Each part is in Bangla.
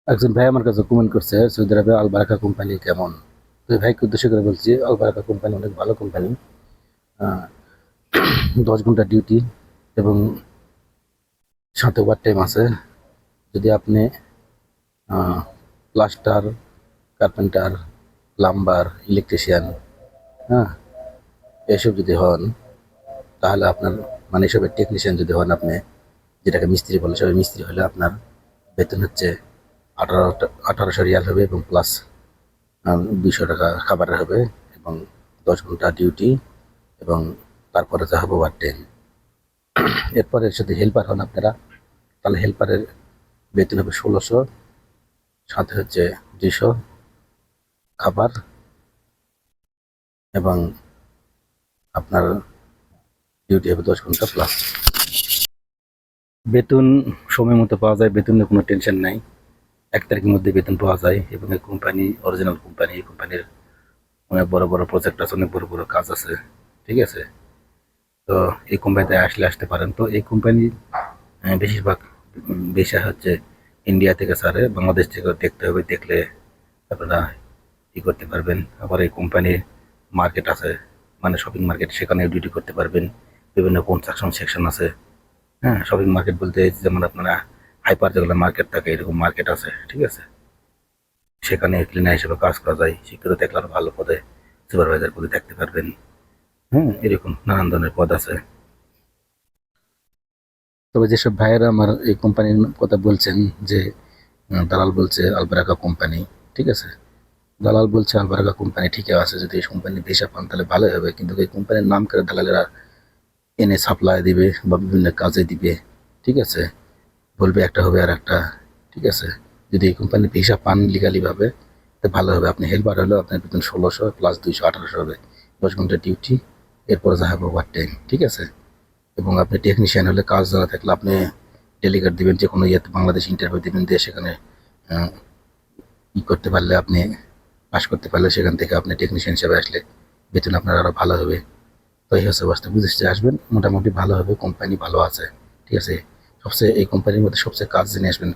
একজন ভাই আমার কাছে কমেন্ট করছে সৌদি আরবে আল বারাকা কোম্পানি কেমন। তো এই ভাইকে উদ্দেশ্য করে বলছি, আল বারাকা কোম্পানি অনেক ভালো কোম্পানি। 10 ঘন্টা ডিউটি এবং সাথে ওভার টাইম আছে। যদি আপনি প্লাস্টার, কার্পেন্টার, প্লাম্বার, ইলেকট্রিশিয়ান, হ্যাঁ, এসব যদি হন, তাহলে আপনার মানে এসবের টেকনিশিয়ান যদি হন আপনি, যেটাকে মিস্ত্রি বলে, সবাই মিস্ত্রি হলে আপনার বেতন হচ্ছে 1800 রিয়াল হবে এবং প্লাস 200 টাকা খাবারের হবে এবং 10 ঘন্টা ডিউটি এবং তারপরে যা হবে ওভার টাইম। এরপরে যদি হেল্পার হন আপনারা, তাহলে হেল্পারের বেতন হবে 1600, সাথে হচ্ছে 200 খাবার এবং আপনার ডিউটি হবে 10 ঘন্টা প্লাস। বেতন সময় মতো পাওয়া যায়, বেতনের কোনো টেনশন নাই। 1 তারিখের মধ্যে বেতন পাওয়া যায় এবং এই কোম্পানি অরিজিনাল কোম্পানি। এই কোম্পানির অনেক বড় বড় প্রজেক্ট আছে, অনেক বড় বড় কাজ আছে, ঠিক আছে। তো এই কোম্পানিতে আসতে পারেন। তো এই কোম্পানি বেশিরভাগ ভিসা হচ্ছে ইন্ডিয়া থেকে ছাড়ে, বাংলাদেশ থেকে দেখতে হবে, দেখলে আপনারা ই করতে পারবেন। আবার এই কোম্পানির মার্কেট আছে, মানে শপিং মার্কেট, সেখানে ডিউটি করতে পারবেন। বিভিন্ন কনস্ট্রাকশন সেকশন আছে, হ্যাঁ। শপিং মার্কেট বলতে যেমন আপনারা হাইপার যেগুলো মার্কেট থাকে, এরকম মার্কেট আছে, ঠিক আছে। সেখানে ক্লিনার হিসেবে কাজ করা যায়, শিক্ষিত দেখলে আরো ভালো পদে, সুপারভাইজার পদে থাকতে পারবেন। হ্যাঁ, এরকম নানান ধরনের পদ আছে। তবে যেসব ভাইয়েরা আমার এই কোম্পানির কথা বলছেন যে দালাল বলছে আলবারাকা কোম্পানি, ঠিক আছে, দালাল বলছে আলবারাকা কোম্পানি ঠিকই আছে। যদি এই কোম্পানি ভিসা পান তাহলে ভালো হবে, কিন্তু এই কোম্পানির নাম করে দালালেরা এনে সাপ্লাই দিবে বা বিভিন্ন কাজে দিবে, ঠিক আছে। বলবে একটা হবে আর একটা, ঠিক আছে। যদি এই কোম্পানির ভিসা পান লিগালি ভাবে, তো ভালো হবে। আপনি হেল্পার হলেও আপনার বেতন 1600 প্লাস 200 1800 হবে, 10 ঘন্টা ডিউটি, এরপরে যা হবে ওভার টাইম, ঠিক আছে। এবং আপনি টেকনিশিয়ান হলে কাজ জানা থাকলে আপনি ডেলিগেট দিবেন, যে কোনো ইয়েতে বাংলাদেশ ইন্টারভিউ দিবেন, দিয়ে সেখানে ই করতে পারলে, আপনি পাস করতে পারলে সেখান থেকে আপনি টেকনিশিয়ান হিসেবে আসলে বেতন আপনার আরও ভালো হবে। তো এই হচ্ছে অবস্থা, বুঝতে আসবেন, মোটামুটি ভালো হবে, কোম্পানি ভালো আছে, ঠিক আছে। সবচেয়ে এই কোম্পানির মধ্যে সবচেয়ে কাজ জেনে আসবেন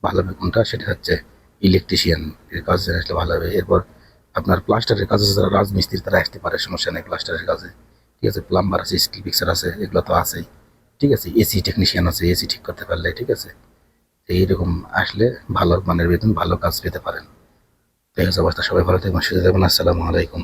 ভালো হবে কোনটা, সেটা হচ্ছে ইলেকট্রিশিয়ান এর কাজ জেনে আসলে ভালো হবে। এরপর আপনার প্লাস্টারের কাজে যারা রাজমিস্ত্রি তারা আসতে পারে, সমস্যা নেই প্লাস্টারের কাজে, ঠিক আছে। প্লাম্বার আছে, স্কিল ফিক্সার আছে, এগুলো তো আছেই, ঠিক আছে। এসি টেকনিশিয়ান আছে, এসি ঠিক করতে পারলে, ঠিক আছে। এইরকম আসলে ভালো মানের বেতন, ভালো কাজ পেতে পারেন। তো এই হচ্ছে অবস্থা, সবাই ভালো থাকবেন, সুস্থ থাকবেন। আসসালামু আলাইকুম।